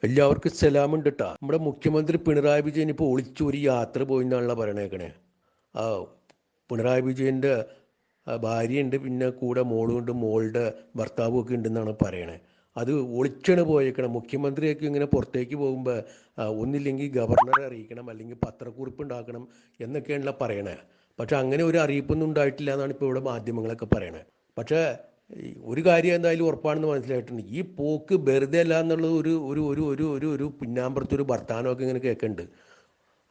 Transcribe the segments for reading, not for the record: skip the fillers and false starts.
എല്ലാവർക്കും സലാമുണ്ട് ട്ടാ. നമ്മുടെ മുഖ്യമന്ത്രി പിണറായി വിജയൻ ഇപ്പോൾ ഒളിച്ചൊരു യാത്ര പോയി എന്നാണല്ലോ പറയണേക്കണേ. ആ പിണറായി വിജയൻ്റെ ഭാര്യയുണ്ട്, പിന്നെ കൂടെ മോളുണ്ട്, മോളുടെ ഭർത്താവും ഒക്കെ ഉണ്ടെന്നാണ് പറയണേ. അത് ഒളിച്ചാണ് പോയേക്കണം. മുഖ്യമന്ത്രിയൊക്കെ ഇങ്ങനെ പുറത്തേക്ക് പോകുമ്പോൾ ഒന്നില്ലെങ്കിൽ ഗവർണറെ അറിയിക്കണം, അല്ലെങ്കിൽ പത്രക്കുറിപ്പ് ഉണ്ടാക്കണം എന്നൊക്കെയാണല്ലോ പറയണേ. പക്ഷെ അങ്ങനെ ഒരു അറിയിപ്പൊന്നും ഉണ്ടായിട്ടില്ല എന്നാണ് ഇപ്പോൾ ഇവിടെ മാധ്യമങ്ങളൊക്കെ പറയണേ. പക്ഷേ ഒരു കാര്യം എന്തായാലും ഉറപ്പാണെന്ന് മനസ്സിലായിട്ടുണ്ട്. ഈ പോക്ക് വെറുതെ അല്ല എന്നുള്ളത് ഒരു ഒരു ഒരു ഒരു ഒരു ഒരു പിന്നാമ്പുറത്തൊരു വർത്തമാനമൊക്കെ ഇങ്ങനെ കേൾക്കുന്നുണ്ട്.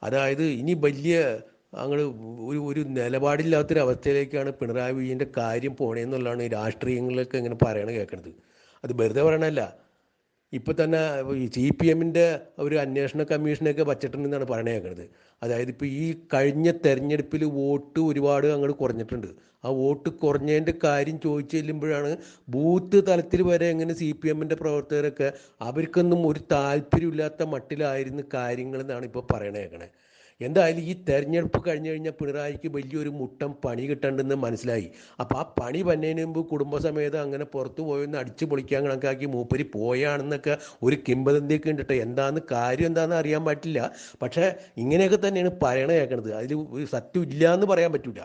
അതായത് ഇനി വലിയ അങ്ങോട്ട് ഒരു നിലപാടില്ലാത്തൊരു അവസ്ഥയിലേക്കാണ് പിണറായി വിജയൻ്റെ കാര്യം പോണേന്നുള്ളതാണ് ഈ രാഷ്ട്രീയങ്ങളിലൊക്കെ ഇങ്ങനെ പറയണ കേൾക്കുന്നത്. അത് വെറുതെ പറയണല്ല. ഇപ്പം തന്നെ ഈ CPM-ൻ്റെ ഒരു അന്വേഷണ കമ്മീഷനൊക്കെ വച്ചിട്ടുണ്ടെന്നാണ് പറയണ കേൾക്കുന്നത്. അതായത് ഇപ്പോൾ ഈ കഴിഞ്ഞ തെരഞ്ഞെടുപ്പിൽ വോട്ട് ഒരുപാട് അങ്ങോട്ട് കുറഞ്ഞിട്ടുണ്ട്. ആ വോട്ട് കുറഞ്ഞതിൻ്റെ കാര്യം ചോദിച്ചു ചെല്ലുമ്പോഴാണ് ബൂത്ത് തലത്തിൽ വരെ എങ്ങനെ CPM-ൻ്റെ പ്രവർത്തകരൊക്കെ അവർക്കൊന്നും ഒരു താല്പര്യമില്ലാത്ത മട്ടിലായിരുന്നു കാര്യങ്ങൾ എന്നാണ് ഇപ്പോൾ പറയണ കേൾക്കണേ. എന്തായാലും ഈ തെരഞ്ഞെടുപ്പ് കഴിഞ്ഞ് കഴിഞ്ഞാൽ പിണറായിക്ക് വലിയൊരു മുട്ടം പണി കിട്ടണ്ടെന്ന് മനസ്സിലായി. അപ്പോൾ ആ പണി വന്നതിന് മുമ്പ് കുടുംബസമേതം അങ്ങനെ പുറത്തു പോയൊന്ന് അടിച്ചു പൊളിക്കാൻ കണക്കാക്കി മൂപ്പര് പോയാണെന്നൊക്കെ ഒരു കിംവദന്തിയൊക്കെ ഉണ്ട് കേട്ടോ. എന്താണെന്ന് കാര്യം എന്താണെന്ന് അറിയാൻ പറ്റില്ല. പക്ഷേ ഇങ്ങനെയൊക്കെ തന്നെയാണ് പറയണ കേൾക്കണത്. അതിൽ ഒരു സത്യം ഇല്ല എന്ന് പറയാൻ പറ്റില്ല.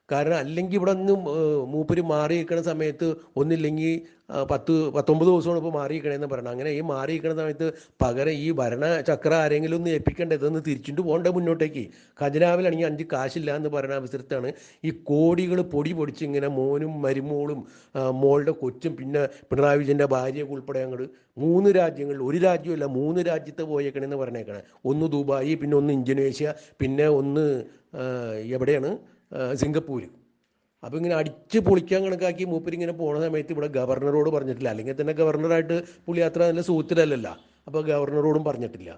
കാരണം അല്ലെങ്കിൽ ഇവിടെ ഒന്നും മൂപ്പര് മാറി നിൽക്കുന്ന സമയത്ത് ഒന്നില്ലെങ്കിൽ 19 ദിവസമാണ് ഇപ്പോൾ മാറി നിൽക്കണമെന്ന് പറയണം. അങ്ങനെ ഈ മാറി നിൽക്കുന്ന സമയത്ത് പകരം ഈ ഭരണ ചക്രം ആരെങ്കിലും ഒന്ന് ഏൽപ്പിക്കേണ്ടത്, ഇതൊന്ന് തിരിച്ചിട്ട് പോകേണ്ട മുന്നോട്ടേക്ക്. ഖജനാവിലാണെങ്കിൽ 5 കാശില്ല എന്ന് പറയുന്ന അവസരത്താണ് ഈ കോടികൾ പൊടി പൊടിച്ച് ഇങ്ങനെ മോനും മരുമോളും മോളുടെ കൊച്ചും പിന്നെ പിണറായി വിജയൻ്റെ ഭാര്യയൊക്കെ ഉൾപ്പെടെ അങ്ങോട്ട് 3 രാജ്യങ്ങളിൽ, ഒരു രാജ്യമല്ല 3 രാജ്യത്ത് പോയേക്കണമെന്ന് പറഞ്ഞേക്കണേ. ഒന്ന് ദുബായ്, പിന്നെ ഒന്ന് ഇന്തോനേഷ്യ, പിന്നെ ഒന്ന് എവിടെയാണ് സിംഗപ്പൂർ. അപ്പോൾ ഇങ്ങനെ അടിച്ച് പൊളിക്കാൻ കണക്കാക്കി മൂപ്പരിങ്ങനെ പോണ സമയത്ത് ഇവിടെ ഗവർണറോട് പറഞ്ഞിട്ടില്ല. അല്ലെങ്കിൽ തന്നെ ഗവർണറായിട്ട് പുള്ളി അത്ര നല്ല സൂത്രല്ലല്ലോ. അപ്പോൾ ഗവർണറോടും പറഞ്ഞിട്ടില്ല.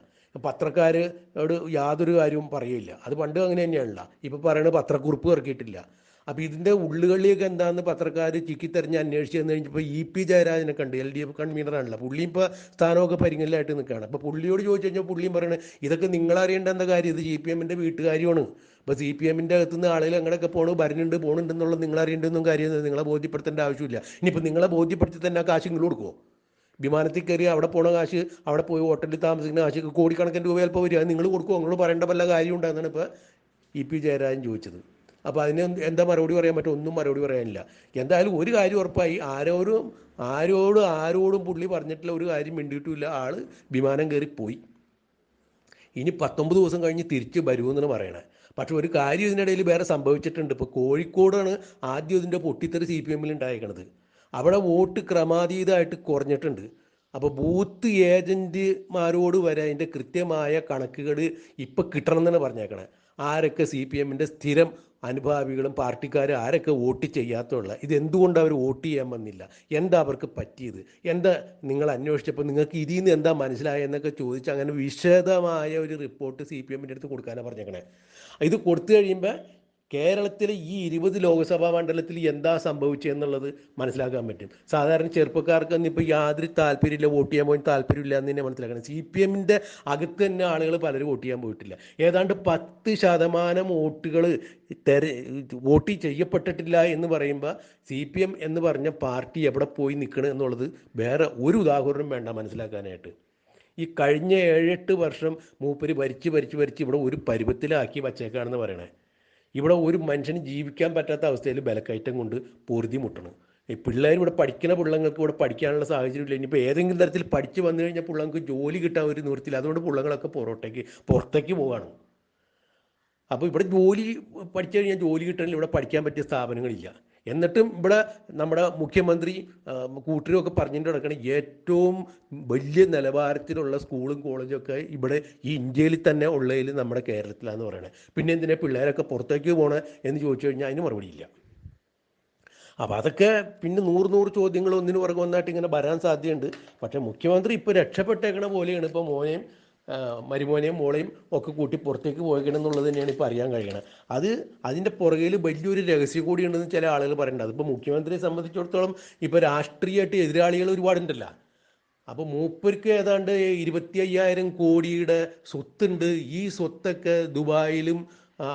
പത്രക്കാരോട് യാതൊരു കാര്യവും പറയില്ല. അത് പണ്ട് അങ്ങനെ തന്നെയാണല്ലോ. ഇപ്പോൾ പറയണത് പത്രക്കുറിപ്പ് ഇറക്കിയിട്ടില്ല. അപ്പോൾ ഇതിൻ്റെ ഉള്ളുകളിയൊക്കെ എന്താണെന്ന് പത്രക്കാർ ചിക്കിത്തെറിഞ്ഞ് അന്വേഷിച്ച് തന്നു കഴിഞ്ഞപ്പോൾ EP ജയരാജനെ കണ്ട്, LDF കൺവീനറാണല്ലോ പുള്ളി. ഇപ്പോൾ സ്ഥാനമൊക്കെ പരിങ്ങലിലായിട്ട് നിൽക്കുകയാണ്. അപ്പോൾ പുള്ളിയോട് ചോദിച്ചു കഴിഞ്ഞാൽ പുള്ളിയും പറയണത് ഇതൊക്കെ നിങ്ങളറിയേണ്ട എന്താ കാര്യം, ഇത് CPM-ൻ്റെ വീട്ടുകാര്യമാണ്. ഇപ്പോൾ CPM-ൻ്റെ അകത്തുനിന്ന് ആളുകൾ എങ്ങനെയൊക്കെ ഭരണുണ്ട് എന്നുള്ളത് നിങ്ങൾ അറിയേണ്ടതൊന്നും കാര്യം നിങ്ങളെ ബോധ്യപ്പെടുത്തേണ്ട ആവശ്യമില്ല. ഇനിയിപ്പോൾ നിങ്ങളെ ബോധ്യപ്പെടുത്തി തന്നെ ആ കാശ് നിങ്ങൾ കൊടുക്കുമോ? വിമാനത്തിൽ കയറി അവിടെ പോണ കാശ്, അവിടെ പോയി ഹോട്ടലിൽ താമസിക്കുന്ന കാശ് കോടിക്കണക്കിന് രൂപ ചിലപ്പോൾ വരിക, നിങ്ങൾ കൊടുക്കുമോ? നിങ്ങൾ പറയേണ്ട വല്ല കാര്യം ഉണ്ടാകുന്നതാണ് ഇപ്പോൾ EP ജയരാജൻ ചോദിച്ചത്. അപ്പോൾ അതിന് എന്താ മറുപടി പറയാൻ പറ്റും? ഒന്നും മറുപടി പറയാനില്ല. എന്തായാലും ഒരു കാര്യം ഉറപ്പായി, ആരോടും പുള്ളി പറഞ്ഞിട്ടില്ല, ഒരു കാര്യം മിണ്ടിയിട്ടുമില്ല. ആള് വിമാനം കയറി പോയി. ഇനി 19 ദിവസം കഴിഞ്ഞ് തിരിച്ച് വരുമെന്നാണ് പറയണേ. പക്ഷെ ഒരു കാര്യം ഇതിനിടയിൽ വേറെ സംഭവിച്ചിട്ടുണ്ട്. ഇപ്പോൾ കോഴിക്കോടാണ് ആദ്യം ഇതിൻ്റെ പൊട്ടിത്തെറി CPM-ൽ ഉണ്ടായേക്കണത്. അവിടെ വോട്ട് ക്രമാതീതമായിട്ട് കുറഞ്ഞിട്ടുണ്ട്. അപ്പോൾ ബൂത്ത് ഏജൻറ്റുമാരോട് വരെ അതിൻ്റെ കൃത്യമായ കണക്കുകൾ ഇപ്പം കിട്ടണം എന്നാണ് പറഞ്ഞേക്കണേ. ആരൊക്കെ CPM-ൻ്റെ സ്ഥിരം അനുഭാവികളും പാർട്ടിക്കാരും ആരൊക്കെ വോട്ട് ചെയ്യാത്തുള്ള, ഇതെന്തുകൊണ്ട് അവർ വോട്ട് ചെയ്യാൻ വന്നില്ല, എന്താ അവർക്ക് പറ്റിയത്, എന്താ നിങ്ങൾ അന്വേഷിച്ചപ്പോൾ നിങ്ങൾക്ക് ഇതിൽ നിന്ന് എന്താ മനസ്സിലായെന്നൊക്കെ ചോദിച്ച് അങ്ങനെ വിശദമായ ഒരു റിപ്പോർട്ട് CPM-ൻ്റെ അടുത്ത് കൊടുക്കാനാണ് പറഞ്ഞേക്കണേ. ഇത് കൊടുത്തു കഴിയുമ്പോൾ കേരളത്തിലെ ഈ 20 ലോക്സഭാ മണ്ഡലത്തിൽ എന്താ സംഭവിച്ചതെന്നുള്ളത് മനസ്സിലാക്കാൻ പറ്റും. സാധാരണ ചെറുപ്പക്കാർക്കൊന്നും ഇപ്പോൾ യാതൊരു താല്പര്യമില്ല, വോട്ട് ചെയ്യാൻ പോയി താല്പര്യമില്ല എന്ന് തന്നെ മനസ്സിലാക്കണം. CPM-ൻ്റെ അകത്ത് തന്നെ ആളുകൾ പലരും വോട്ട് ചെയ്യാൻ പോയിട്ടില്ല. ഏതാണ്ട് 10% വോട്ടുകൾ വോട്ട് ചെയ്യപ്പെട്ടിട്ടില്ല എന്ന് പറയുമ്പോൾ CPM എന്ന് പറഞ്ഞ പാർട്ടി എവിടെ പോയി നിൽക്കണം എന്നുള്ളത് വേറെ ഒരു ഉദാഹരണം വേണ്ട മനസ്സിലാക്കാനായിട്ട്. ഈ കഴിഞ്ഞ 7-8 വർഷം മൂപ്പര് ഭരിച്ച് ഇവിടെ ഒരു പരുവത്തിലാക്കി വച്ചേക്കാണെന്ന് പറയണേ. ഇവിടെ ഒരു മനുഷ്യന് ജീവിക്കാൻ പറ്റാത്ത അവസ്ഥയിൽ ബലക്കയറ്റം കൊണ്ട് പൊറുതി മുട്ടണം. ഈ പിള്ളേർ ഇവിടെ പഠിക്കുന്ന പിള്ളങ്ങൾക്ക് ഇവിടെ പഠിക്കാനുള്ള സാഹചര്യമില്ല. ഇനിയിപ്പോൾ ഏതെങ്കിലും തരത്തിൽ പഠിച്ച് വന്നു കഴിഞ്ഞാൽ പിള്ളങ്ങൾക്ക് ജോലി കിട്ടാൻ ഒരു നിവൃത്തിയില്ല. അതുകൊണ്ട് പിള്ളങ്ങളൊക്കെ പുറത്തേക്ക് പോവുകയാണ്. അപ്പോൾ ഇവിടെ പഠിച്ചു കഴിഞ്ഞാൽ ജോലി കിട്ടണമെങ്കിൽ ഇവിടെ പഠിക്കാൻ പറ്റിയ സ്ഥാപനങ്ങളില്ല. എന്നിട്ടും ഇവിടെ നമ്മുടെ മുഖ്യമന്ത്രി കൂട്ടരും ഒക്കെ പറഞ്ഞിട്ട് കിടക്കണം ഏറ്റവും വലിയ നിലവാരത്തിലുള്ള സ്കൂളും കോളേജും ഒക്കെ ഇവിടെ ഈ ഇന്ത്യയിൽ തന്നെ ഉള്ളതിൽ നമ്മുടെ കേരളത്തിലാണെന്ന് പറയണത്. പിന്നെ എന്തിനാ പിള്ളേരൊക്കെ പുറത്തേക്ക് പോകണേ എന്ന് ചോദിച്ചു കഴിഞ്ഞാൽ അതിന് മറുപടിയില്ല. അപ്പോൾ അതൊക്കെ പിന്നെ നൂറ് ചോദ്യങ്ങൾ ഒന്നിനു പുറകെ ഒന്നായിട്ട് ഇങ്ങനെ വരാൻ സാധ്യതയുണ്ട്. പക്ഷേ മുഖ്യമന്ത്രി ഇപ്പോൾ രക്ഷപ്പെട്ടേക്കണ പോലെയാണ്. ഇപ്പോൾ മോനെയും മരുമോനെയും മോളെയും ഒക്കെ കൂട്ടി പുറത്തേക്ക് പോയിക്കണം എന്നുള്ളത് തന്നെയാണ് ഇപ്പോൾ അറിയാൻ കഴിയണത്. അതിൻ്റെ പുറകിൽ വലിയൊരു രഹസ്യം കൂടിയുണ്ടെന്ന് ചില ആളുകൾ പറയുന്നുണ്ട്. അതിപ്പോൾ മുഖ്യമന്ത്രിയെ സംബന്ധിച്ചിടത്തോളം ഇപ്പോൾ രാഷ്ട്രീയമായിട്ട് എതിരാളികൾ ഒരുപാടുണ്ടല്ലോ. അപ്പോൾ മൂപ്പർക്ക് ഏതാണ്ട് 25,000 കോടിയുടെ സ്വത്തുണ്ട്. ഈ സ്വത്തൊക്കെ ദുബായിലും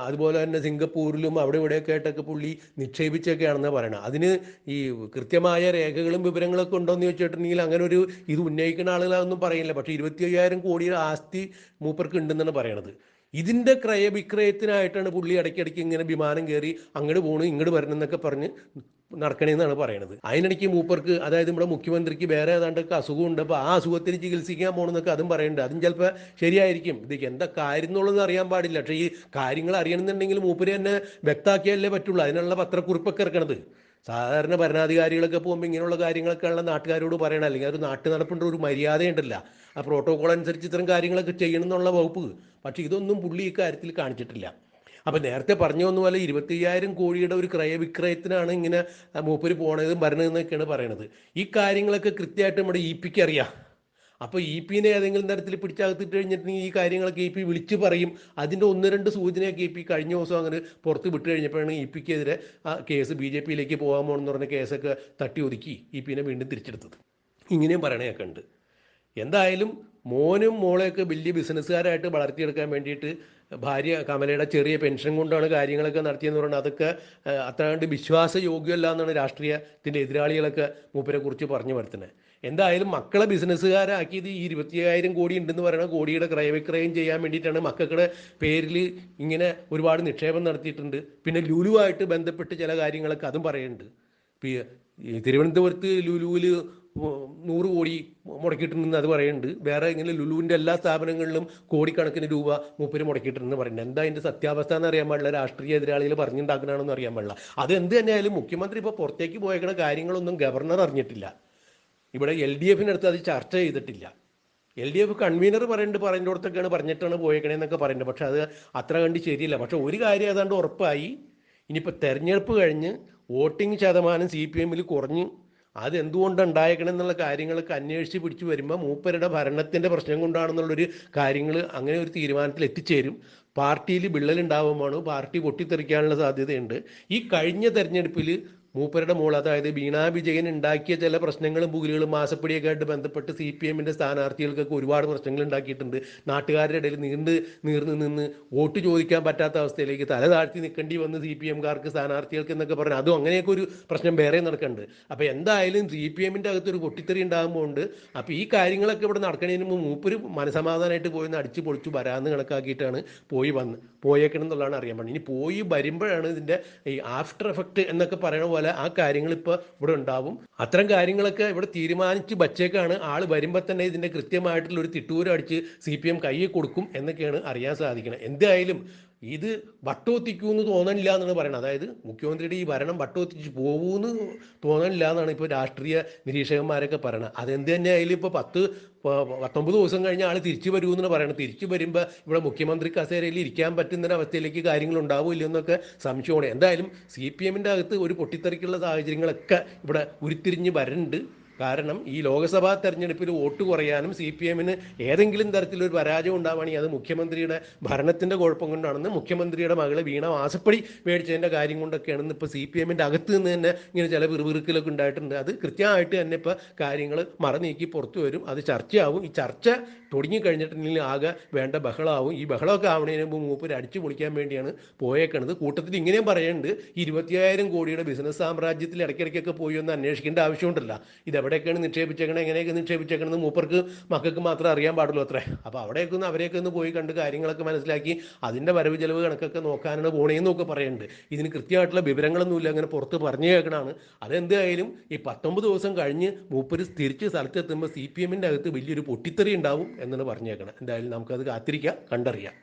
അതുപോലെ തന്നെ സിംഗപ്പൂരിലും അവിടെ ഇവിടെയൊക്കെ ആയിട്ടൊക്കെ പുള്ളി നിക്ഷേപിച്ചൊക്കെയാണെന്ന് പറയണം. അതിന് ഈ കൃത്യമായ രേഖകളും വിവരങ്ങളൊക്കെ ഉണ്ടോയെന്ന് ചോദിച്ചിട്ടുണ്ടെങ്കിൽ അങ്ങനെ ഒരു ഇത് ഉന്നയിക്കുന്ന ആളുകളൊന്നും പറയില്ല. പക്ഷേ 25,000 കോടിയുടെ ആസ്തി മൂപ്പർക്ക് ഉണ്ടെന്നാണ് പറയണത്. ഇതിൻ്റെ ക്രയവിക്രയത്തിനായിട്ടാണ് പുള്ളി ഇടയ്ക്കിടയ്ക്ക് ഇങ്ങനെ വിമാനം കയറി അങ്ങോട്ട് പോകണം ഇങ്ങോട്ട് വരണം എന്നൊക്കെ പറഞ്ഞ് നടക്കണേന്നാണ് പറയണത്. അതിനിടയ്ക്ക് മൂപ്പർക്ക്, അതായത് നമ്മുടെ മുഖ്യമന്ത്രിക്ക് വേറെ ഏതാണ്ടൊക്കെ അസുഖമുണ്ട്, അപ്പോൾ ആ അസുഖത്തിന് ചികിത്സിക്കാൻ പോകണമെന്നൊക്കെ അതും പറയുന്നുണ്ട്. അതും ചിലപ്പോൾ ശരിയായിരിക്കും. ഇത് എന്താ കാര്യം എന്നുള്ളത് അറിയാൻ പാടില്ല. പക്ഷേ ഈ കാര്യങ്ങൾ അറിയണമെന്നുണ്ടെങ്കിൽ മൂപ്പര് തന്നെ വ്യക്തമാക്കിയാലേ പറ്റുള്ളൂ. അതിനുള്ള പത്രക്കുറിപ്പൊക്കെ ഇറക്കണത്. സാധാരണ ഭരണാധികാരികളൊക്കെ പോകുമ്പോൾ ഇങ്ങനെയുള്ള കാര്യങ്ങളൊക്കെ ഉള്ള നാട്ടുകാരോട് പറയണം. അല്ലെങ്കിൽ ഒരു നാട്ടു നടപ്പിൻ്റെ ഒരു മര്യാദയുണ്ടല്ല, ആ പ്രോട്ടോകോൾ അനുസരിച്ച് ഇത്തരം കാര്യങ്ങളൊക്കെ ചെയ്യണം എന്നുള്ള വകുപ്പ്. പക്ഷേ ഇതൊന്നും പുള്ളി ഇക്കാര്യത്തിൽ കാണിച്ചിട്ടില്ല. അപ്പം നേരത്തെ പറഞ്ഞു വന്ന പോലെ 25,000 കോടിയുടെ ഒരു ക്രയവിക്രയത്തിനാണ് ഇങ്ങനെ മൂപ്പര് പോണതും ഭരണതെന്നൊക്കെയാണ് പറയണത്. ഈ കാര്യങ്ങളൊക്കെ കൃത്യമായിട്ട് നമ്മുടെ ഇ പിക്ക് അറിയാം. അപ്പോൾ ഇ പിനെ ഏതെങ്കിലും തരത്തിൽ പിടിച്ചകത്തിട്ട് കഴിഞ്ഞിട്ടുണ്ടെങ്കിൽ ഈ കാര്യങ്ങളൊക്കെ ഇ പി വിളിച്ച് പറയും. അതിൻ്റെ ഒന്ന് രണ്ട് സൂചനയൊക്കെ ഇ പി കഴിഞ്ഞ ദിവസം അങ്ങനെ പുറത്ത് വിട്ട് കഴിഞ്ഞപ്പോഴാണ് ഇ പിക്കെതിരെ ആ കേസ് BJP-യിലേക്ക് പോകാൻ പോകണമെന്ന് പറഞ്ഞ കേസൊക്കെ തട്ടി ഒതുക്കി ഇ പിനെ വീണ്ടും തിരിച്ചെടുത്തത്. ഇങ്ങനെയും പറയണയൊക്കെ ഉണ്ട്. എന്തായാലും മോനും മോളെയൊക്കെ വലിയ ബിസിനസ്സുകാരായിട്ട് വളർത്തിയെടുക്കാൻ വേണ്ടിയിട്ട് ഭാര്യ കമലയുടെ ചെറിയ പെൻഷൻ കൊണ്ടാണ് കാര്യങ്ങളൊക്കെ നടത്തിയെന്ന് പറയുന്നത്. അതൊക്കെ അത്ര കണ്ട് വിശ്വാസയോഗ്യമല്ല എന്നാണ് രാഷ്ട്രീയത്തിൻ്റെ എതിരാളികളൊക്കെ മൂപ്പരെ കുറിച്ച് പറഞ്ഞു വരുത്തുന്നത്. എന്തായാലും മക്കളെ ബിസിനസ്സുകാരാക്കിയത് ഈ 25,000 കോടി ഉണ്ടെന്ന് പറയുന്ന കോടിയുടെ ക്രയവിക്രയം ചെയ്യാൻ വേണ്ടിയിട്ടാണ്. മക്കളുടെ പേരിൽ ഇങ്ങനെ ഒരുപാട് നിക്ഷേപം നടത്തിയിട്ടുണ്ട്. പിന്നെ ലുലുവായിട്ട് ബന്ധപ്പെട്ട് ചില കാര്യങ്ങളൊക്കെ അതും പറയുന്നുണ്ട്. ഈ തിരുവനന്തപുരത്ത് ലുലുവിൽ 100 കോടി മുടക്കിയിട്ടുണ്ടെന്ന് അത് പറയുന്നുണ്ട്. വേറെ ഇങ്ങനെ ലുലുവിൻ്റെ എല്ലാ സ്ഥാപനങ്ങളിലും കോടിക്കണക്കിന് രൂപ മൂപ്പര് മുടക്കിയിട്ടുണ്ടെന്ന് പറയുന്നത്. എന്താ അതിൻ്റെ സത്യാവസ്ഥ എന്ന് അറിയാൻ പാടില്ല. രാഷ്ട്രീയ എതിരാളികൾ പറഞ്ഞുണ്ടാക്കണമെന്ന് അറിയാൻ പാടില്ല. അത് എന്ത് തന്നെയായാലും മുഖ്യമന്ത്രി ഇപ്പോൾ പുറത്തേക്ക് പോയേക്കുന്ന കാര്യങ്ങളൊന്നും ഗവർണർ അറിഞ്ഞിട്ടില്ല. ഇവിടെ LDF-നടുത്ത് അത് ചർച്ച ചെയ്തിട്ടില്ല. LDF കൺവീനർ പറയുന്നിടത്തൊക്കെയാണ് പറഞ്ഞിട്ടാണ് പോയേക്കണേന്നൊക്കെ പറയുന്നുണ്ട്. പക്ഷെ അത് അത്ര കണ്ട് ശരിയല്ല. പക്ഷെ ഒരു കാര്യം ഏതാണ്ട് ഉറപ്പായി, ഇനിയിപ്പോൾ തെരഞ്ഞെടുപ്പ് കഴിഞ്ഞ് വോട്ടിംഗ് ശതമാനം CPM-ൽ കുറഞ്ഞ് അതെന്തുകൊണ്ട് ഉണ്ടായേക്കണമെന്നുള്ള കാര്യങ്ങളൊക്കെ അന്വേഷിച്ച് പിടിച്ച് വരുമ്പോൾ മൂപ്പരുടെ ഭരണത്തിൻ്റെ പ്രശ്നം കൊണ്ടാണെന്നുള്ളൊരു കാര്യങ്ങൾ അങ്ങനെ ഒരു തീരുമാനത്തിൽ എത്തിച്ചേരും. പാർട്ടിയിൽ വിള്ളലുണ്ടാവുമാണ്, പാർട്ടി പൊട്ടിത്തെറിക്കാനുള്ള സാധ്യതയുണ്ട്. ഈ കഴിഞ്ഞ തെരഞ്ഞെടുപ്പിൽ മൂപ്പരുടെ മോൾ, അതായത് വീണാ വിജയൻ ഉണ്ടാക്കിയ ചില പ്രശ്നങ്ങളും പുകലുകളും മാസപ്പടിയൊക്കെ ആയിട്ട് ബന്ധപ്പെട്ട് CPM-ൻ്റെ സ്ഥാനാർത്ഥികൾക്കൊക്കെ ഒരുപാട് പ്രശ്നങ്ങൾ ഉണ്ടാക്കിയിട്ടുണ്ട്. നാട്ടുകാരുടെ ഇടയിൽ നീർന്ന് നിന്ന് വോട്ട് ചോദിക്കാൻ പറ്റാത്ത അവസ്ഥയിലേക്ക് തല താഴ്ത്തി നിൽക്കേണ്ടി വന്ന് CPM-കാർക്ക് സ്ഥാനാർത്ഥികൾക്ക് എന്നൊക്കെ പറഞ്ഞു. അതും അങ്ങനെയൊക്കെ ഒരു പ്രശ്നം വേറെ നടക്കുന്നുണ്ട്. അപ്പോൾ എന്തായാലും CPM-ൻ്റെ അകത്തൊരു പൊട്ടിത്തെറി ഉണ്ടാകുമ്പോൾ അപ്പോൾ ഈ കാര്യങ്ങളൊക്കെ ഇവിടെ നടക്കണതിന് മുമ്പ് മൂപ്പര് മനസമാധാനമായിട്ട് പോയി അടിച്ച് പൊളിച്ചു വരാമെന്ന് കണക്കാക്കിയിട്ടാണ് പോയേക്കണം എന്നുള്ളതാണ് അറിയാൻ പാടില്ല. ഇനി പോയി വരുമ്പോഴാണ് ഇതിൻ്റെ ഈ ആഫ്റ്റർ എഫക്റ്റ് എന്നൊക്കെ പറയുന്ന പോലെ ആ കാര്യങ്ങൾ ഇപ്പോൾ ഇവിടെ ഉണ്ടാവും. അത്തരം കാര്യങ്ങളൊക്കെ ഇവിടെ തീരുമാനിച്ച് വച്ചേക്കാണ്. ആൾ വരുമ്പോൾ തന്നെ ഇതിൻ്റെ കൃത്യമായിട്ടുള്ള ഒരു തിട്ടൂരം അടിച്ച് CPM കയ്യിൽ കൊടുക്കും എന്നൊക്കെയാണ് അറിയാൻ സാധിക്കുന്നത്. എന്തായാലും ഇത് വട്ടൊത്തിക്കുമെന്ന് തോന്നണില്ല എന്നാണ് പറയുന്നത്. അതായത് മുഖ്യമന്ത്രിയുടെ ഈ ഭരണം വട്ടൊത്തിച്ച് പോകുമെന്ന് തോന്നണില്ല എന്നാണ് ഇപ്പോൾ രാഷ്ട്രീയ നിരീക്ഷകന്മാരൊക്കെ പറയുന്നത്. അതെന്ത് തന്നെ ആയാലും ഇപ്പോൾ 19 ദിവസം കഴിഞ്ഞ് ആൾ തിരിച്ചു വരുമെന്നാണ് പറയുന്നത്. തിരിച്ചു വരുമ്പോൾ ഇവിടെ മുഖ്യമന്ത്രി കസേരയിൽ ഇരിക്കാൻ പറ്റുന്നൊരവസ്ഥയിലേക്ക് കാര്യങ്ങൾ ഉണ്ടാവില്ല എന്നൊക്കെ സംശയമാണ്. എന്തായാലും CPM-ൻ്റെ അകത്ത് ഒരു പൊട്ടിത്തെറിക്കുള്ള സാഹചര്യങ്ങളൊക്കെ ഇവിടെ ഉരുത്തിരിഞ്ഞ് വരുന്നുണ്ട്. കാരണം ഈ ലോക്സഭാ തെരഞ്ഞെടുപ്പിൽ വോട്ട് കുറയാനും CPM-ന് ഏതെങ്കിലും തരത്തിലൊരു പരാജയം ഉണ്ടാവുകയാണെങ്കിൽ അത് മുഖ്യമന്ത്രിയുടെ ഭരണത്തിൻ്റെ കുഴപ്പം കൊണ്ടാണെന്ന്, മുഖ്യമന്ത്രിയുടെ മകളെ വീണ മാസപ്പടി മേടിച്ചതിൻ്റെ കാര്യം കൊണ്ടൊക്കെയാണെന്ന് ഇപ്പോൾ CPM-ൻ്റെ അകത്ത് നിന്ന് തന്നെ ഇങ്ങനെ ചില വിറുവിറുക്കലൊക്കെ ഉണ്ടായിട്ടുണ്ട്. അത് കൃത്യമായിട്ട് തന്നെ ഇപ്പോൾ കാര്യങ്ങൾ മറനീക്കി പുറത്തു വരും. അത് ചർച്ചയാവും. ഈ ചർച്ച തുടങ്ങിക്കഴിഞ്ഞിട്ടുണ്ടെങ്കിൽ ആകെ വേണ്ട ബഹളമാവും. ഈ ബഹളമൊക്കെ ആവണതിന് മുമ്പ് മൂപ്പര് അടിച്ചു പൊളിക്കാൻ വേണ്ടിയാണ് പോയേക്കണത്. കൂട്ടത്തിൽ ഇങ്ങനെയും പറയുന്നുണ്ട്, 25,000 കോടിയുടെ ബിസിനസ് സാമ്രാജ്യത്തിൽ ഇടയ്ക്കിടയ്ക്കൊക്കെ പോയി ഒന്ന് അന്വേഷിക്കേണ്ട ആവശ്യമുണ്ടല്ല. ഇതെവിടെയൊക്കെയാണ് നിക്ഷേപിച്ചേക്കണത്, എങ്ങനെയൊക്കെ നിക്ഷേപിച്ചേക്കണമെന്ന് മൂപ്പർക്ക് മക്കൾക്ക് മാത്രമേ അറിയാൻ പാടുള്ളൂ അത്രേ. അപ്പോൾ അവരെയൊക്കെ ഒന്ന് പോയി കണ്ട് കാര്യങ്ങളൊക്കെ മനസ്സിലാക്കി അതിൻ്റെ വരവ് ചെലവ് കണക്കൊക്കെ നോക്കാനാണ് പോണേന്നൊക്കെ പറയുന്നുണ്ട്. ഇതിന് കൃത്യമായിട്ടുള്ള വിവരങ്ങളൊന്നുമില്ല, അങ്ങനെ പുറത്ത് പറഞ്ഞു കേൾക്കണമാണ്. അതെന്തായാലും ഈ 19 ദിവസം കഴിഞ്ഞ് മൂപ്പര് തിരിച്ച് സ്ഥലത്തെത്തുമ്പോൾ CPM-ൻ്റെ അകത്ത് വലിയൊരു പൊട്ടിത്തെറി ഉണ്ടാവും എന്നാണ് പറഞ്ഞേക്കണം. എന്തായാലും നമുക്കത് കാത്തിരിക്കാം, കണ്ടറിയാം.